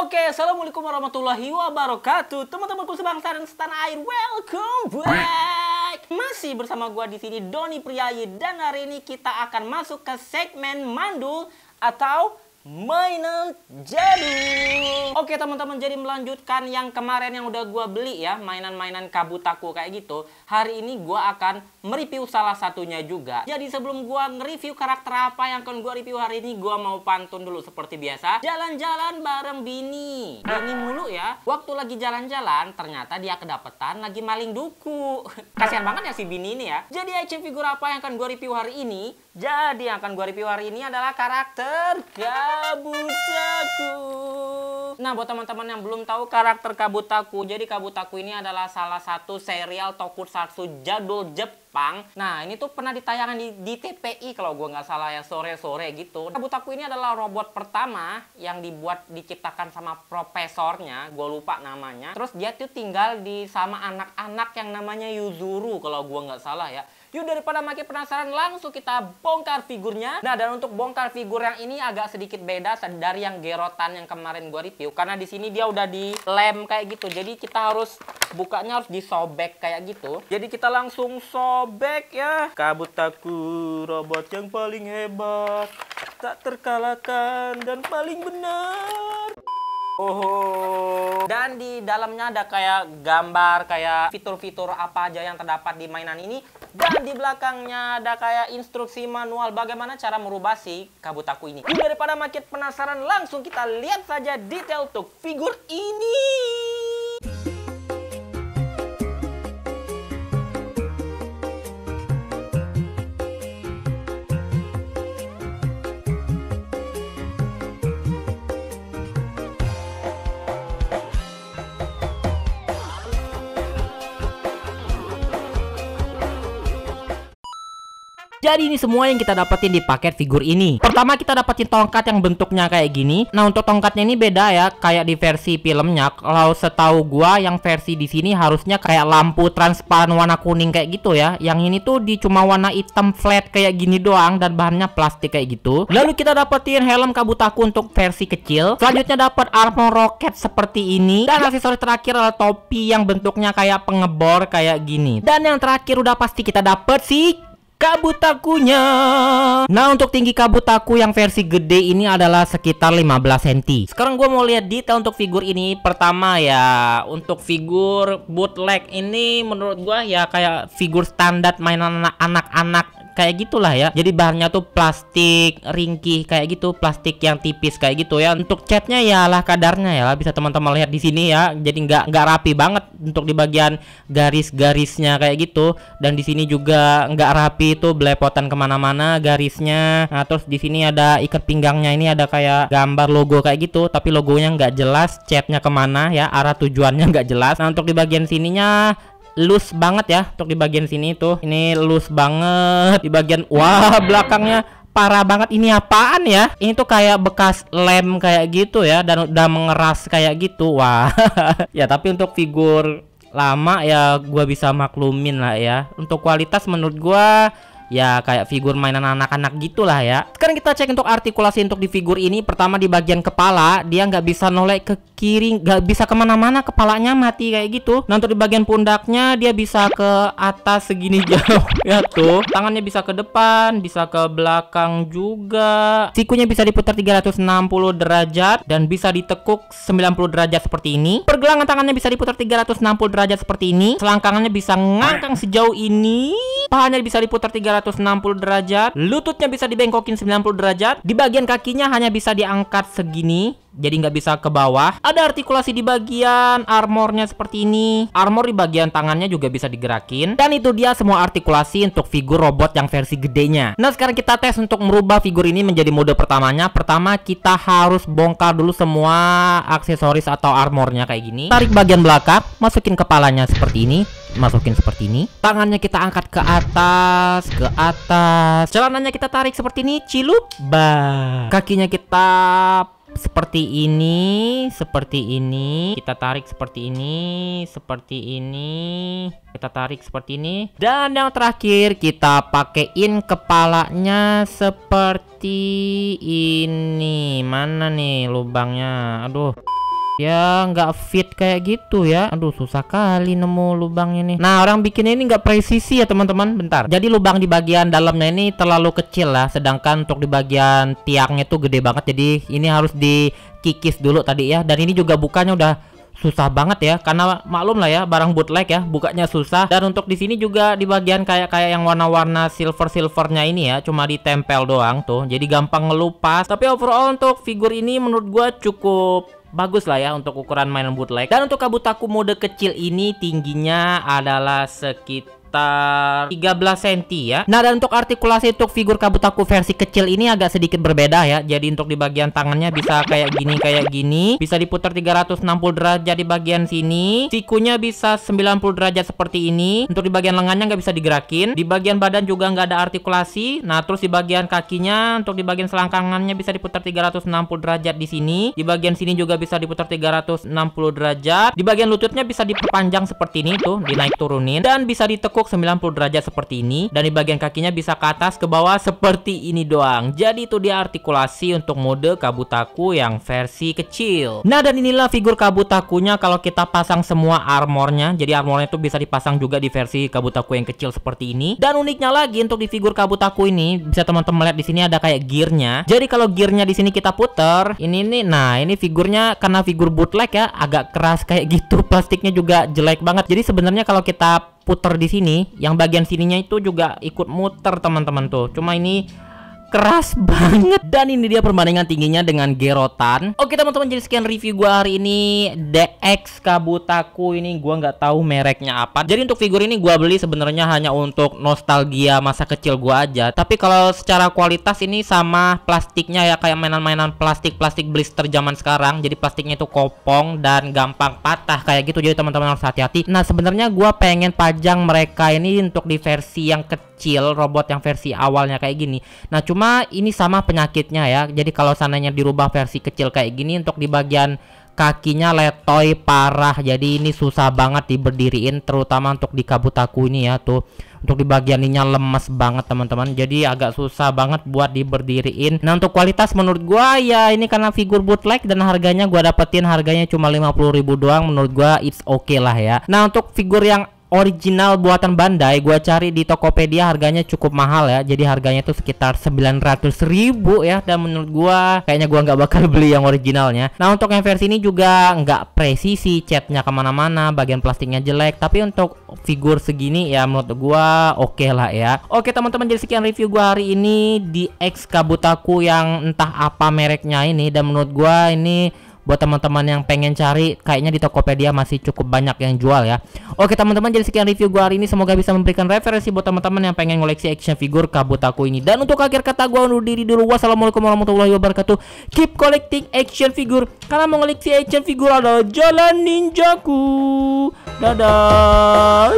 Oke, assalamualaikum warahmatullahi wabarakatuh, teman-temanku sebangsa dan setanah air. Welcome back. Masih bersama gua di sini Doni Priayi, dan hari ini kita akan masuk ke segmen mandul atau mainan jadul. Oke teman-teman, jadi melanjutkan yang kemarin yang udah gua beli ya, mainan-mainan Kabutaku kayak gitu. Hari ini gua akan mereview salah satunya juga. Jadi sebelum gua nge-review karakter apa yang akan gua review hari ini, gua mau pantun dulu seperti biasa. Jalan-jalan bareng Bini. Bini mulu ya. Waktu lagi jalan-jalan, ternyata dia kedapetan lagi maling duku. Kasihan banget ya si Bini ini ya. Jadi action figure apa yang akan gua review hari ini? Jadi yang akan gua review hari ini adalah karakter Kabutaku. Nah, buat teman-teman yang belum tahu karakter Kabutaku, jadi Kabutaku ini adalah salah satu serial tokusatsu jadul Jepang. Nah, ini tuh pernah ditayangkan di TPI kalau gue nggak salah ya, sore-sore gitu. Kabutaku ini adalah robot pertama yang diciptakan sama profesornya, gue lupa namanya. Terus dia tuh tinggal sama anak-anak yang namanya Yuzuru kalau gue nggak salah ya. Yuk, daripada makin penasaran, langsung kita bongkar figurnya. Nah, dan untuk bongkar figur yang ini agak sedikit beda dari yang gerotan yang kemarin gua review, karena di sini dia udah dilem kayak gitu. Jadi kita harus bukanya harus disobek kayak gitu. Jadi kita langsung sobek ya. Kabutaku, robot yang paling hebat, tak terkalahkan dan paling benar. Oh, dan di dalamnya ada kayak gambar, kayak fitur-fitur apa aja yang terdapat di mainan ini. Dan di belakangnya ada kayak instruksi manual bagaimana cara merubah si Kabutaku ini. Yuk, daripada makin penasaran, langsung kita lihat saja detail untuk figur ini. Jadi ini semua yang kita dapetin di paket figur ini. Pertama kita dapetin tongkat yang bentuknya kayak gini. Nah, untuk tongkatnya ini beda ya, kayak di versi filmnya. Kalau setahu gua yang versi di sini harusnya kayak lampu transparan warna kuning kayak gitu ya. Yang ini tuh cuma warna hitam flat kayak gini doang dan bahannya plastik kayak gitu. Lalu kita dapetin helm Kabutaku untuk versi kecil. Selanjutnya dapat armor roket seperti ini. Dan aksesoris terakhir adalah topi yang bentuknya kayak pengebor kayak gini. Dan yang terakhir udah pasti kita dapet sih Kabutakunya. Nah, untuk tinggi Kabutaku yang versi gede ini adalah sekitar 15 cm. Sekarang gue mau lihat detail untuk figur ini. Pertama ya, untuk figur bootleg ini menurut gue ya kayak figur standar mainan anak-anak kayak gitulah ya. Jadi bahannya tuh plastik ringkih kayak gitu, plastik yang tipis kayak gitu ya. Untuk catnya ya lah kadarnya ya, bisa teman-teman lihat di sini ya. Jadi nggak rapi banget untuk di bagian garis-garisnya kayak gitu. Dan di sini juga nggak rapi tuh, belepotan kemana-mana garisnya. Nah, terus di sini ada ikat pinggangnya, ini ada kayak gambar logo kayak gitu, tapi logonya nggak jelas, catnya kemana ya, arah tujuannya nggak jelas. Nah, untuk di bagian sininya loose banget ya, untuk di bagian sini tuh ini loose banget. Di bagian wah belakangnya parah banget. Ini apaan ya? Ini tuh kayak bekas lem kayak gitu ya, dan udah mengeras kayak gitu. Wah ya, tapi untuk figur lama ya gua bisa maklumin lah ya. Untuk kualitas menurut gua ya kayak figur mainan anak-anak gitulah ya. Sekarang kita cek untuk artikulasi untuk di figur ini. Pertama di bagian kepala, dia nggak bisa noleh ke kiri, nggak bisa kemana-mana, kepalanya mati kayak gitu. Nah, untuk di bagian pundaknya dia bisa ke atas segini jauh ya tuh. Tangannya bisa ke depan, bisa ke belakang juga. Sikunya bisa diputar 360 derajat dan bisa ditekuk 90 derajat seperti ini. Pergelangan tangannya bisa diputar 360 derajat seperti ini. Selangkangannya bisa ngangkang sejauh ini. Pahanya bisa diputar 360 derajat. Lututnya bisa dibengkokin 90 derajat. Di bagian kakinya hanya bisa diangkat segini, jadi nggak bisa ke bawah. Ada artikulasi di bagian armornya seperti ini. Armor di bagian tangannya juga bisa digerakin. Dan itu dia semua artikulasi untuk figur robot yang versi gedenya. Nah, sekarang kita tes untuk merubah figur ini menjadi mode pertamanya. Pertama kita harus bongkar dulu semua aksesoris atau armornya kayak gini. Tarik bagian belakang, masukin kepalanya seperti ini, masukin seperti ini. Tangannya kita angkat ke atas, ke atas. Celananya kita tarik seperti ini, cilup, bah. Kakinya kita seperti ini, seperti ini. Kita tarik seperti ini, seperti ini. Kita tarik seperti ini. Dan yang terakhir kita pakein kepalanya seperti ini. Mana nih lubangnya? Aduh. Ya nggak fit kayak gitu ya. Aduh susah kali nemu lubang ini. Nah orang bikinnya ini nggak presisi ya teman-teman. Bentar. Jadi lubang di bagian dalamnya ini terlalu kecil lah. Sedangkan untuk di bagian tiangnya tuh gede banget. Jadi ini harus dikikis dulu tadi ya. Dan ini juga bukanya udah susah banget ya, karena maklum lah ya barang bootleg ya, bukanya susah. Dan untuk di sini juga di bagian kayak yang warna-warna silvernya ini ya, cuma ditempel doang tuh, jadi gampang ngelupas. Tapi overall untuk figur ini menurut gua cukup bagus lah ya untuk ukuran mainan bootleg. Dan untuk Kabutaku mode kecil ini tingginya adalah sekitar 13 cm ya. Nah dan untuk artikulasi untuk figur Kabutaku versi kecil ini agak sedikit berbeda ya. Jadi untuk di bagian tangannya bisa kayak gini, bisa diputar 360 derajat di bagian sini. Sikunya bisa 90 derajat seperti ini. Untuk di bagian lengannya nggak bisa digerakin. Di bagian badan juga nggak ada artikulasi. Nah terus di bagian kakinya, untuk di bagian selangkangannya bisa diputar 360 derajat di sini. Di bagian sini juga bisa diputar 360 derajat. Di bagian lututnya bisa diperpanjang seperti ini tuh, dinaik turunin, dan bisa ditekuk 90 derajat seperti ini. Dan di bagian kakinya bisa ke atas ke bawah seperti ini doang. Jadi itu dia artikulasi untuk mode Kabutaku yang versi kecil. Nah dan inilah figur Kabutakunya kalau kita pasang semua armornya. Jadi armornya itu bisa dipasang juga di versi Kabutaku yang kecil seperti ini. Dan uniknya lagi untuk di figur Kabutaku ini, bisa teman-teman lihat di sini ada kayak gearnya. Jadi kalau gearnya di sini kita puter, ini nih, nah ini figurnya karena figur bootleg ya, agak keras kayak gitu. Plastiknya juga jelek banget. Jadi sebenarnya kalau kita puter di sini, yang bagian sininya itu juga ikut muter teman-teman tuh. Cuma ini keras banget. Dan ini dia perbandingan tingginya dengan Gerotan. Oke teman-teman, jadi sekian review gua hari ini DX Kabutaku ini. Gua nggak tahu mereknya apa. Jadi untuk figur ini gua beli sebenarnya hanya untuk nostalgia masa kecil gua aja. Tapi kalau secara kualitas ini sama plastiknya ya, kayak mainan-mainan plastik blister zaman sekarang. Jadi plastiknya itu kopong dan gampang patah kayak gitu. Jadi teman-teman harus hati-hati. Nah sebenarnya gua pengen pajang mereka ini untuk di versi yang kecil, robot yang versi awalnya kayak gini. Nah cuma ini sama penyakitnya ya. Jadi kalau seandainya dirubah versi kecil kayak gini, untuk di bagian kakinya letoy parah. Jadi ini susah banget diberdiriin, terutama untuk di Kabutaku ini ya tuh. Untuk di bagian ininya lemes banget teman-teman. Jadi agak susah banget buat diberdiriin. Nah untuk kualitas menurut gua ya ini karena figur bootleg dan harganya gua dapetin harganya cuma 50.000 doang. Menurut gua it's okay lah ya. Nah untuk figur yang original buatan Bandai gua cari di Tokopedia harganya cukup mahal ya. Jadi harganya tuh sekitar 900.000 ya. Dan menurut gua kayaknya gua nggak bakal beli yang originalnya. Nah untuk yang versi ini juga nggak presisi, catnya kemana-mana, bagian plastiknya jelek. Tapi untuk figur segini ya menurut gua oke lah ya. Oke teman-teman, jadi sekian review gua hari ini di X Kabutaku yang entah apa mereknya ini. Dan menurut gua ini buat teman-teman yang pengen cari, kayaknya di Tokopedia masih cukup banyak yang jual ya. Oke teman-teman, jadi sekian review gua hari ini. Semoga bisa memberikan referensi buat teman-teman yang pengen ngoleksi action figure Kabutaku ini. Dan untuk akhir kata gua undur diri dulu. Wassalamualaikum warahmatullahi wabarakatuh. Keep collecting action figure, karena mengoleksi action figure adalah jalan ninjaku. Dadah.